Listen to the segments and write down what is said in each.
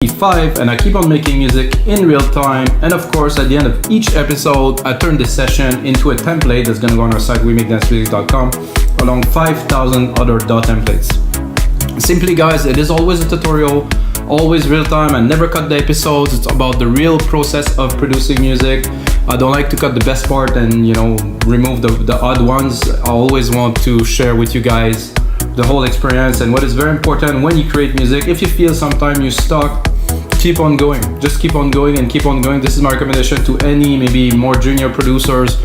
Deadmau5 and I keep on making music in real time, and of course at the end of each episode I turn this session into a template that's gonna go on our site wemakedancemusic.com along 5,000 other DAW templates. Simply guys, it is always a tutorial, always real time. I never cut the episodes. It's about the real process of producing music. I don't like to cut the best part and remove the odd ones. I always want to share with you guys the whole experience. And what is very important when you create music, if you feel sometime you're stuck, keep on going. Just keep on going and keep on going. This is my recommendation to any maybe more junior producers,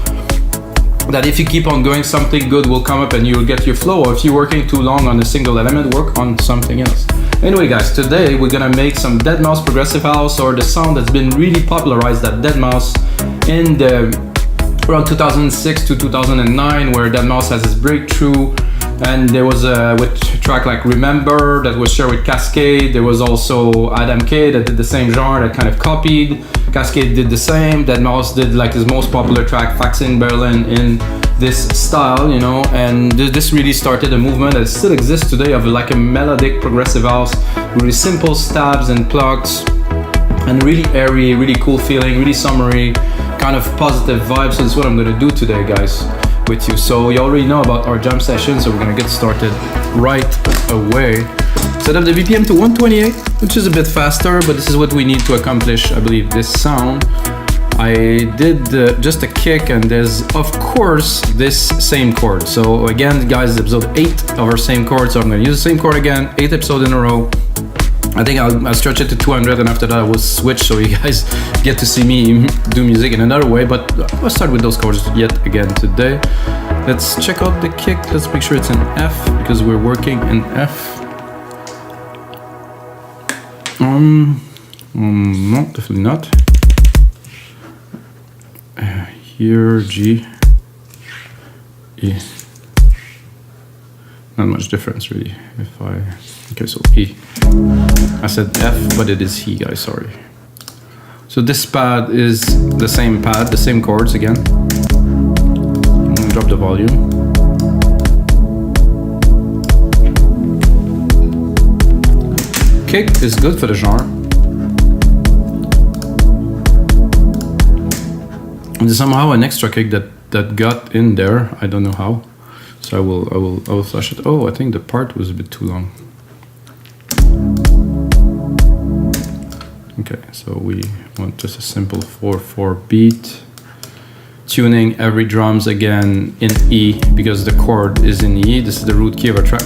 that if you keep on going, something good will come up and you'll get your flow. Or if you're working too long on a single element, work on something else. Anyway guys, today we're gonna make some Deadmau5 progressive house, or the sound that's been really popularized at Deadmau5 in the around 2006 to 2009, where Deadmau5 has its breakthrough. And there was a track like Remember that was shared with Cascade. There was also Adam K that did the same genre, that kind of copied. Cascade did the same. Deadmau5 did like his most popular track, Fax in Berlin, in this style, and this really started a movement that still exists today of like a melodic progressive house, really simple stabs and plucks, and really airy, really cool feeling, really summery, kind of positive vibes. So that's what I'm gonna do today, guys, with you. So you already know about our jam session, so we're gonna get started right away. Set up the BPM to 128, which is a bit faster, but this is what we need to accomplish, I believe, this sound. I did just a kick, and there's of course this same chord. So again guys, episode 8 of our same chord, so I'm gonna use the same chord again, 8 episodes in a row. I think I'll stretch it to 200, and after that I will switch so you guys get to see me do music in another way, but I'll start with those chords yet again today. Let's check out the kick. Let's make sure it's in F, because we're working in F. No, definitely not. Here, G, E. Not much difference really. Okay, so E. I said F, but it is E, guys, sorry. So this pad is the same pad, the same chords again. I'm gonna drop the volume. Kick is good for the genre. And there's somehow an extra kick that got in there. I don't know how. So I will flash it. Oh, I think the part was a bit too long. Okay, so we want just a simple 4/4 beat. Tuning every drums again in E, because the chord is in E. This is the root key of our track.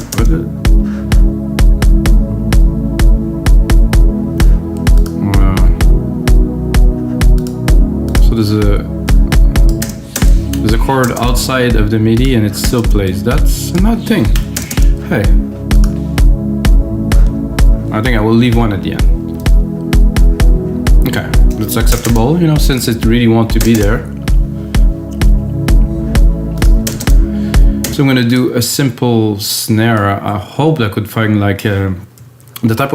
So there's a chord outside of the MIDI and it still plays. That's an odd thing. Hey, I think I will leave one at the end. Okay, that's acceptable, since it really wants to be there. So I'm gonna do a simple snare. I hope I could find like the type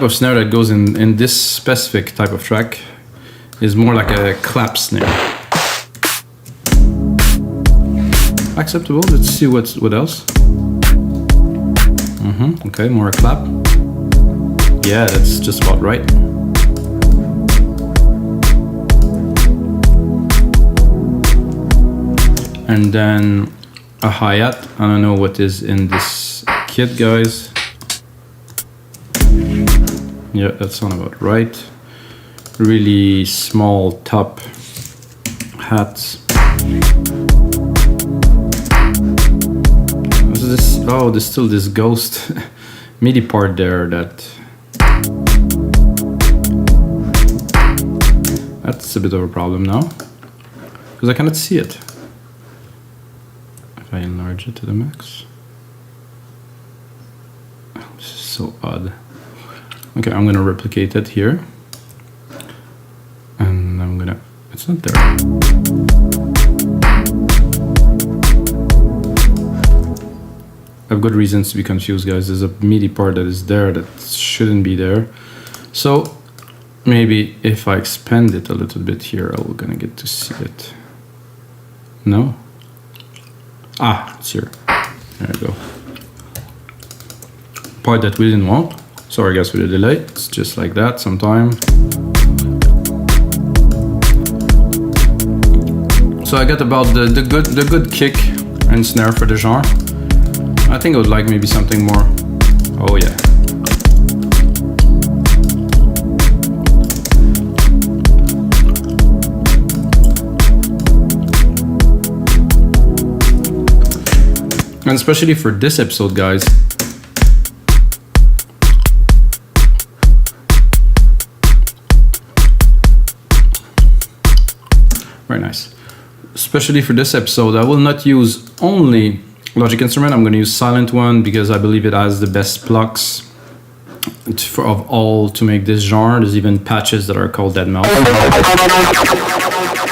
of snare that goes in this specific type of track is more like a clap snare. Acceptable. Let's see what else. Okay, more a clap. Yeah, that's just about right. And then a hi-hat. I don't know what is in this kit, guys. Yeah, that sounds about right. Really small top hats. There's still this ghost MIDI part there that's a bit of a problem now, because I cannot see it. If I enlarge it to the max. Oh, this is so odd. Okay, I'm gonna replicate it here. And it's not there. I've got reasons to be confused, guys. There's a MIDI part that is there that shouldn't be there. So maybe if I expand it a little bit here, I'm gonna get to see it. No? Ah, it's here. There we go. Part that we didn't want. Sorry guys for the delay, it's just like that sometime. So I got about the good kick and snare for the genre. I think I would like maybe something more. Oh yeah. And especially for this episode, guys. Very nice. Especially for this episode, I will not use only Logic instrument. I'm going to use silent one because I believe it has the best plucks of all to make this genre. There's even patches that are called Deadmau5.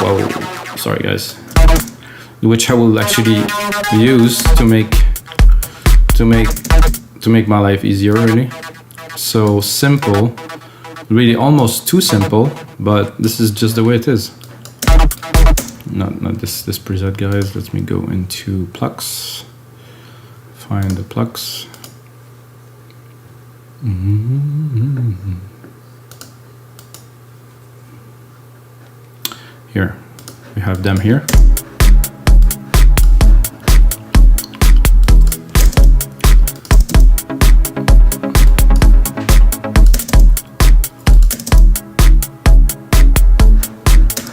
Whoa, sorry guys. Which I will actually use to make my life easier, really. So simple, really almost too simple, but this is just the way it is. Not this preset, guys. Let me go into plucks. Find the plucks. Here, we have them here.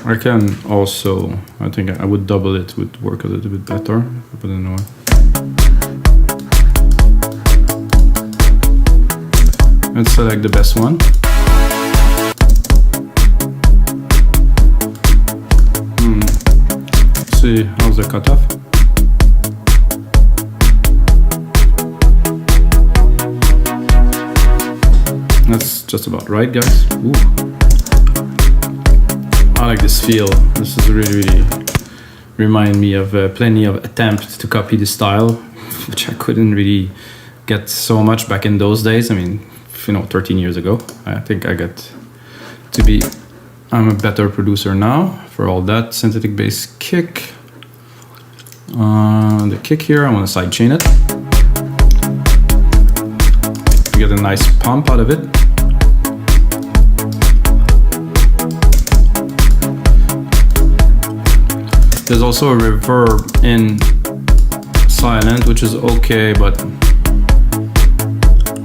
I can also, I think I would double it, would work a little bit better, but I don't know. Let's select the best one. Let's see, how's the cutoff? That's just about right, guys. Ooh. I like this feel. This is really remind me of plenty of attempts to copy the style, which I couldn't really get so much back in those days. I mean, 13 years ago. I think I got to be, I'm a better producer now for all that. Synthetic bass kick. The kick here, I want to sidechain it. You get a nice pump out of it. There's also a reverb in silent, which is okay, but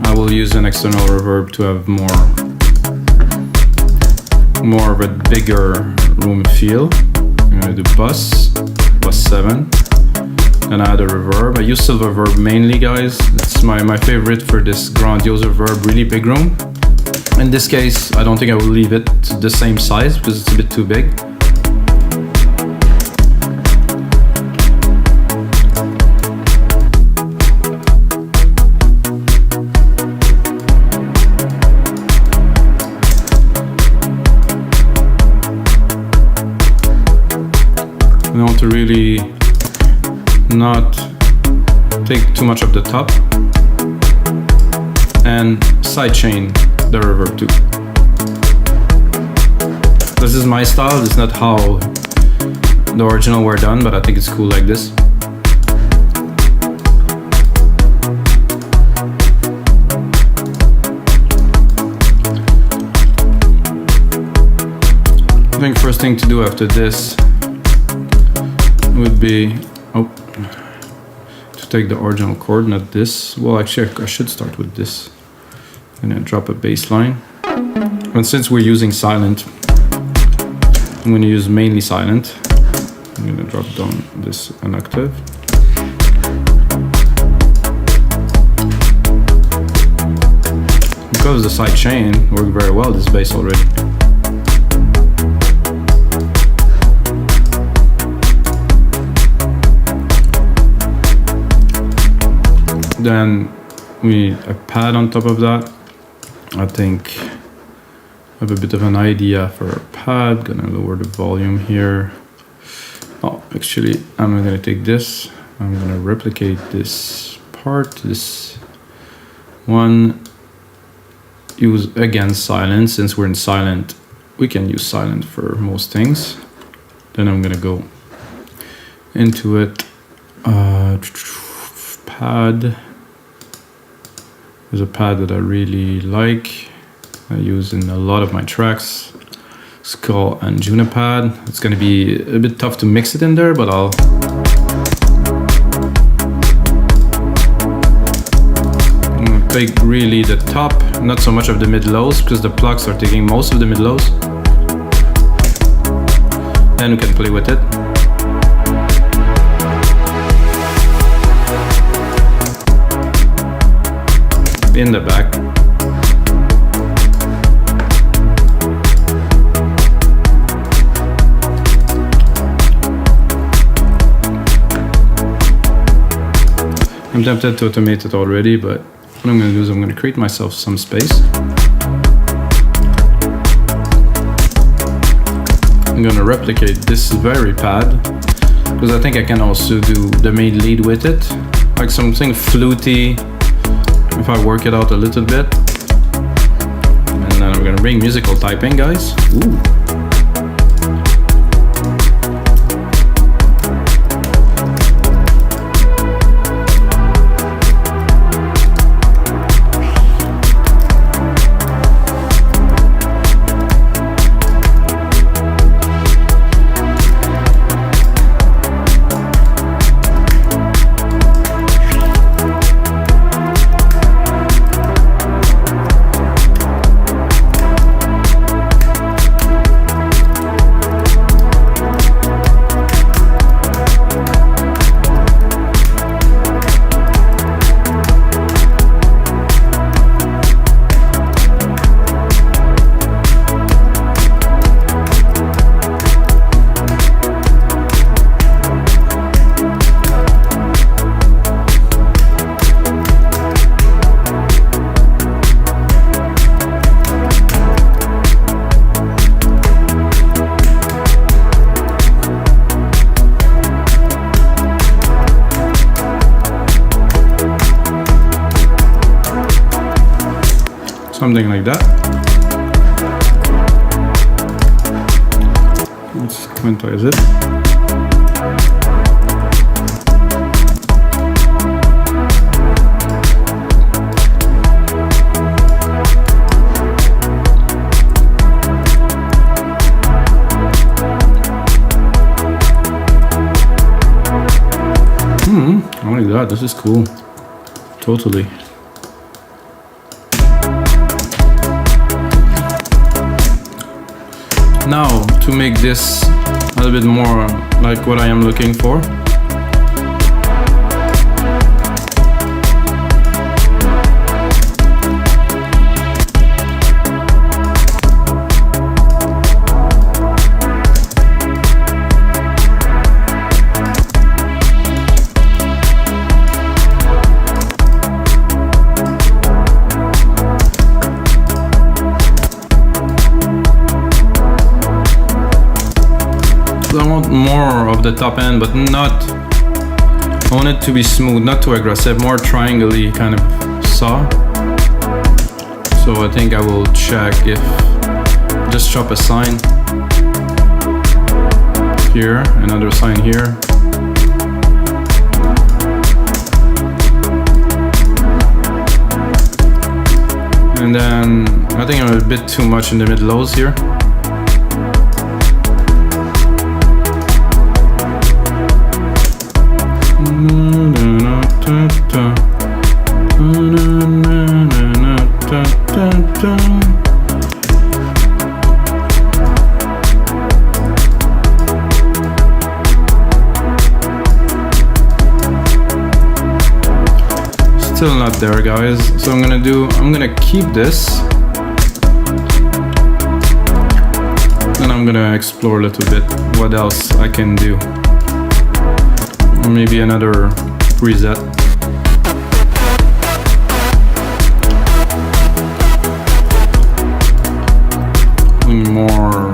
I will use an external reverb to have more of a bigger room feel. I'm gonna do bus 7, and I add a reverb. I use silver reverb mainly, guys. It's my favorite for this grandiose reverb, really big room. In this case, I don't think I will leave it the same size because it's a bit too big. I want to really not take too much of the top and sidechain the reverb too. This is my style. It's not how the original were done, but I think it's cool like this. I think first thing to do after this would be to take the original chord, not this. Well, actually I should start with this. I'm gonna drop a bass line, and since we're using silent, I'm gonna use mainly silent. I'm gonna drop down this an octave. Because the side chain worked very well, this bass already. Then we need a pad on top of that. I think I have a bit of an idea for a pad. Gonna lower the volume here. Oh, actually, I'm gonna take this. I'm gonna replicate this part, this one. Use again silent. Since we're in silent, we can use silent for most things. Then I'm gonna go into it. Pad. There's a pad that I really like. I use in a lot of my tracks. It's called Anjuna pad. It's gonna be a bit tough to mix it in there, but I'm gonna take really the top, not so much of the mid-lows, because the plucks are taking most of the mid-lows. Then we can play with it. In the back. I'm tempted to automate it already, but what I'm going to do is I'm going to create myself some space. I'm going to replicate this very pad, because I think I can also do the main lead with it, like something fluty, if I work it out a little bit. And then I'm going to bring musical typing, guys. Ooh. Something like that. Let's quantize it. I like that. This is cool. Totally. Now, to make this a little bit more like what I am looking for, I want more of the top end, but not, I want it to be smooth, not too aggressive, more triangle-y kind of saw. So I think I will check if, just chop a sign here, another sign here. And then I think I'm a bit too much in the mid-lows here. Still not there, guys. So I'm gonna keep this, and I'm gonna explore a little bit what else I can do. Or maybe another preset. More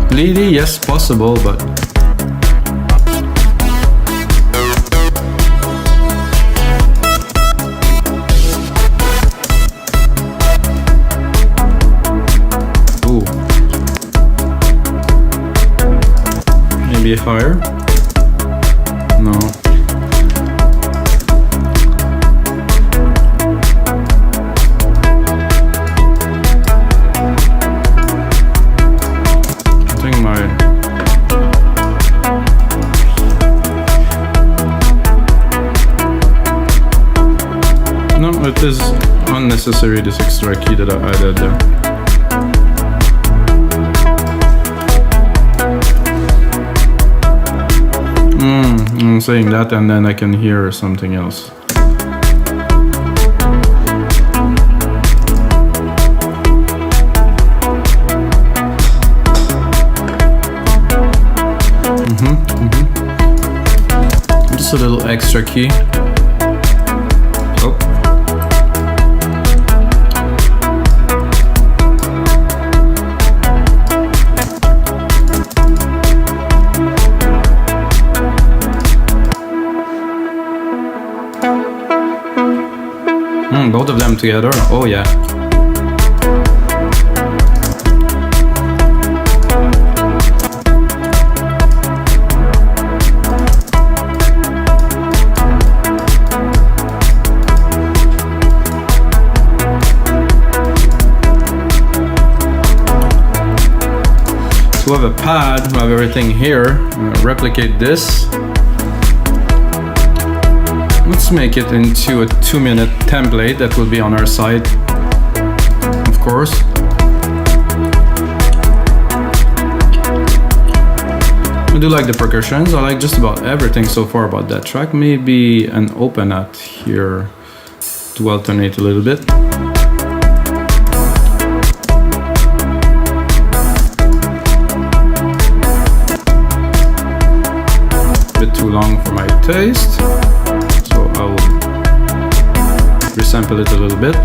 leady, yes, possible, but ooh, maybe higher. is unnecessary, this extra key that I added there. I'm saying that and then I can hear something else. Just a little extra key. Oh. Both of them together. Oh yeah. We have a pad, we have everything here. I'm gonna replicate this. Let's make it into a 2-minute template that will be on our site, of course. I do like the percussions. I like just about everything so far about that track. Maybe an open hat here to alternate a little bit. Too long for my taste, so I will resample it a little bit.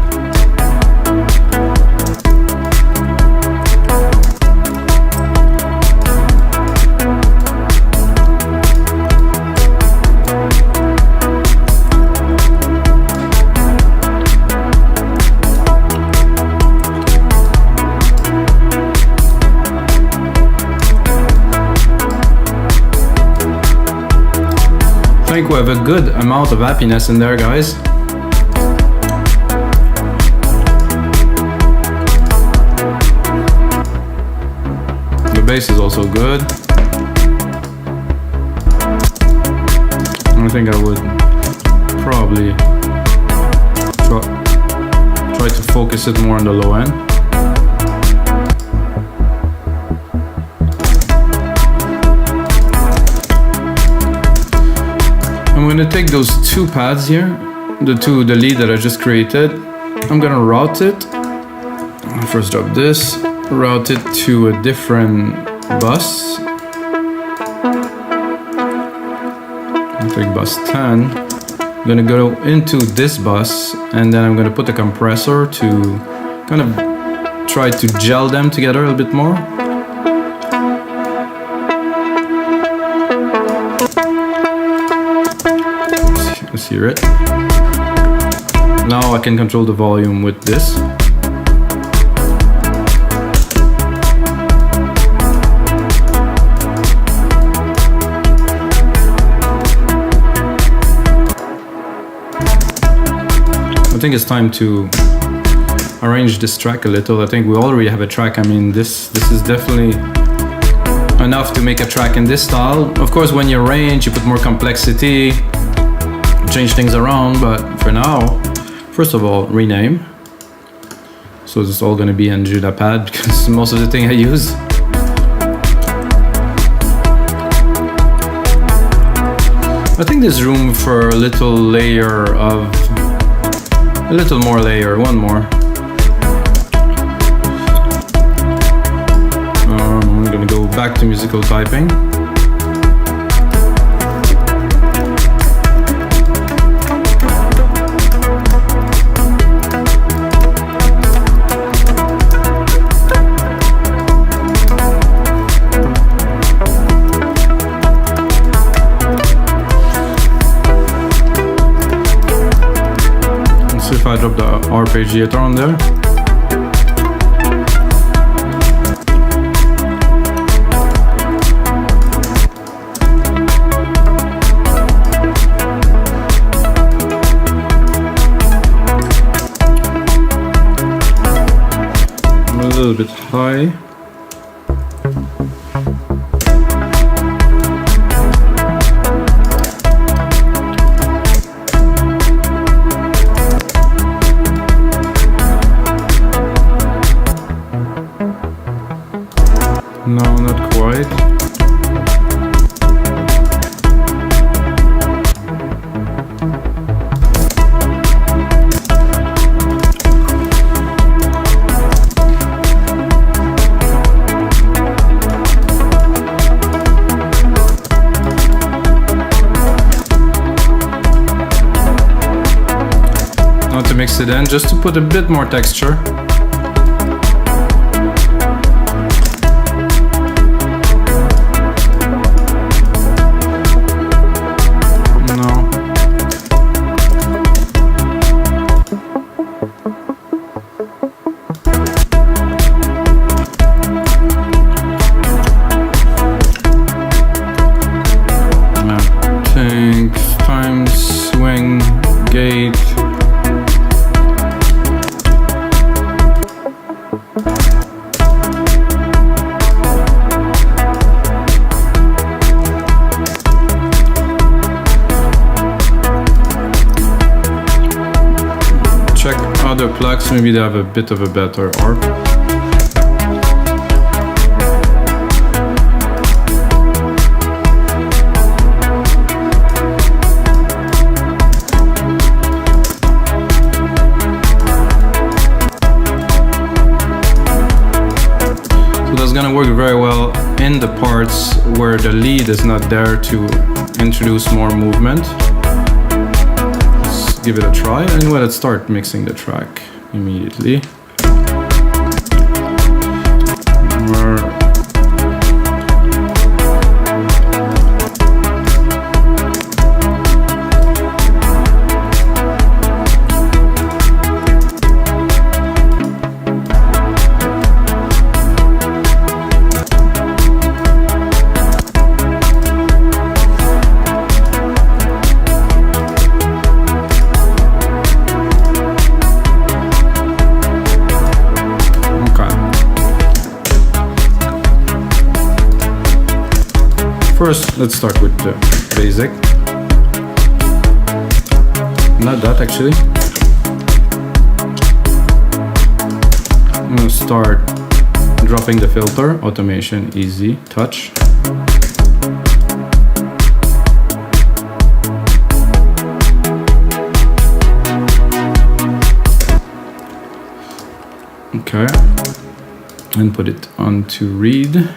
I think we have a good amount of happiness in there, guys. The bass is also good. I think I would probably try to focus it more on the low end. I'm gonna take those two pads here, the lead that I just created. I'm gonna route it. I'll first drop this, route it to a different bus. I'll take bus 10. I'm gonna go into this bus and then I'm gonna put a compressor to kind of try to gel them together a little bit more. Let's hear it. Now I can control the volume with this. I think it's time to arrange this track a little. I think we already have a track. I mean, this is definitely enough to make a track in this style. Of course, when you arrange, you put more complexity, change things around, but for now, first of all, rename. So this is all going to be in Judah pad because most of the thing I use. I think there's room for a little layer of, a little more layer, one more. I'm going to go back to musical typing. If I drop the arpeggiator on there. A little bit high. No, not quite. Now to mix it in, just to put a bit more texture. Check other plucks, maybe they have a bit of a better arp. So that's gonna work very well in the parts where the lead is not there to introduce more movement. Give it a try. Anyway, let's start mixing the track immediately. First, let's start with the basic. Not that actually. I'm gonna start dropping the filter, automation, easy, touch. Okay, and put it onto read.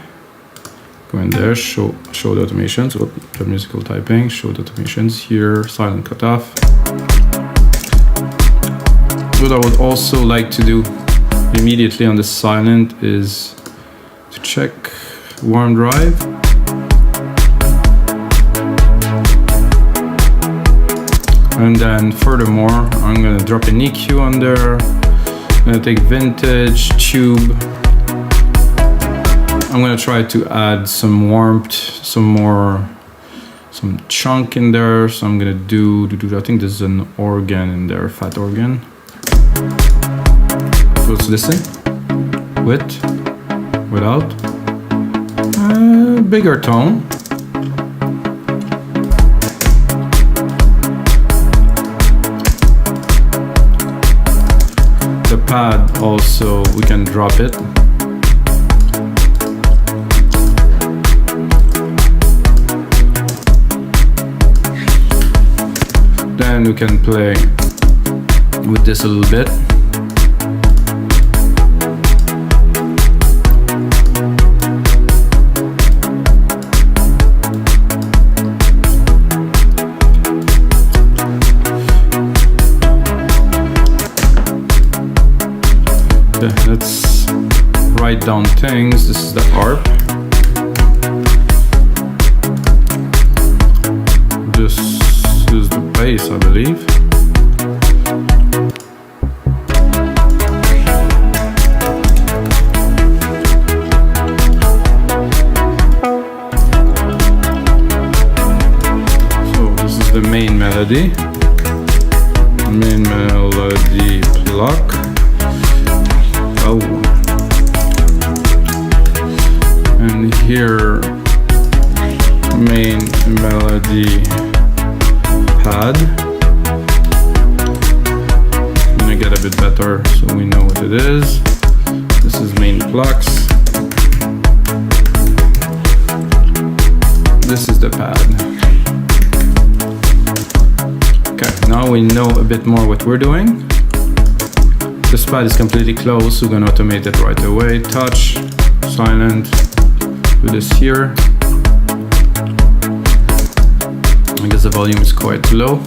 Go in there, show the automations, the musical typing, show the automations here, silent cutoff. What I would also like to do immediately on the silent is to check warm drive. And then furthermore, I'm gonna drop an EQ on there. I'm gonna take vintage, tube. I'm gonna try to add some warmth, some chunk in there. So I'm gonna do I think there's an organ in there, fat organ. So let's listen. With, without, bigger tone. The pad also, we can drop it. Then we can play with this a little bit. Okay, let's write down things. This is the arp. This is the bass, I believe. So this is the main melody. Main melody pluck. Oh. And here main melody pad. I'm gonna get a bit better so we know what it is. This is main plucks. This is the pad. Okay, now we know a bit more what we're doing. This pad is completely closed, so we're gonna automate it right away. Touch, silent, do this here. I guess the volume is quite low.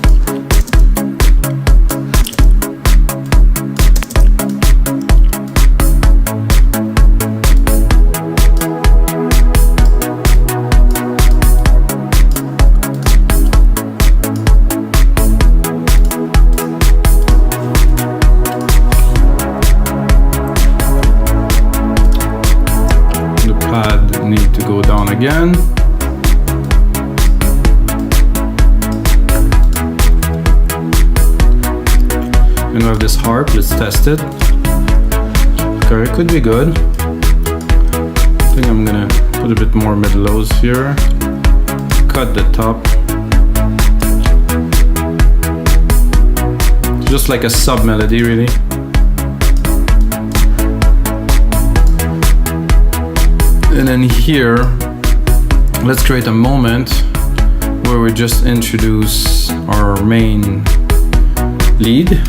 Need to go down again. And we have this harp, let's test it. Okay, it could be good. I think I'm gonna put a bit more mid-lows here. Cut the top. Just like a sub-melody, really. And then here, let's create a moment where we just introduce our main lead.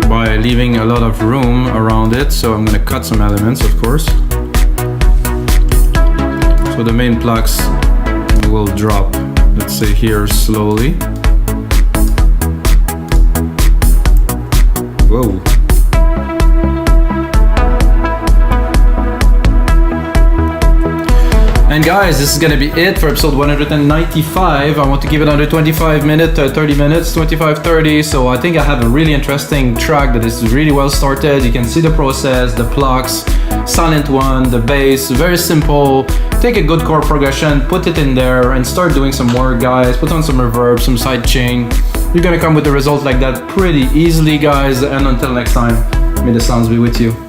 By leaving a lot of room around it, so I'm gonna cut some elements, of course. So the main plucks will drop, let's say here, slowly. Whoa. And guys, this is gonna be it for episode 195. I want to give it under 25 minutes, 30 minutes, 25, 30. So I think I have a really interesting track that is really well started. You can see the process, the plucks, silent one, the bass, very simple. Take a good chord progression, put it in there and start doing some work, guys. Put on some reverb, some side chain. You're gonna come with a result like that pretty easily, guys. And until next time, may the sounds be with you.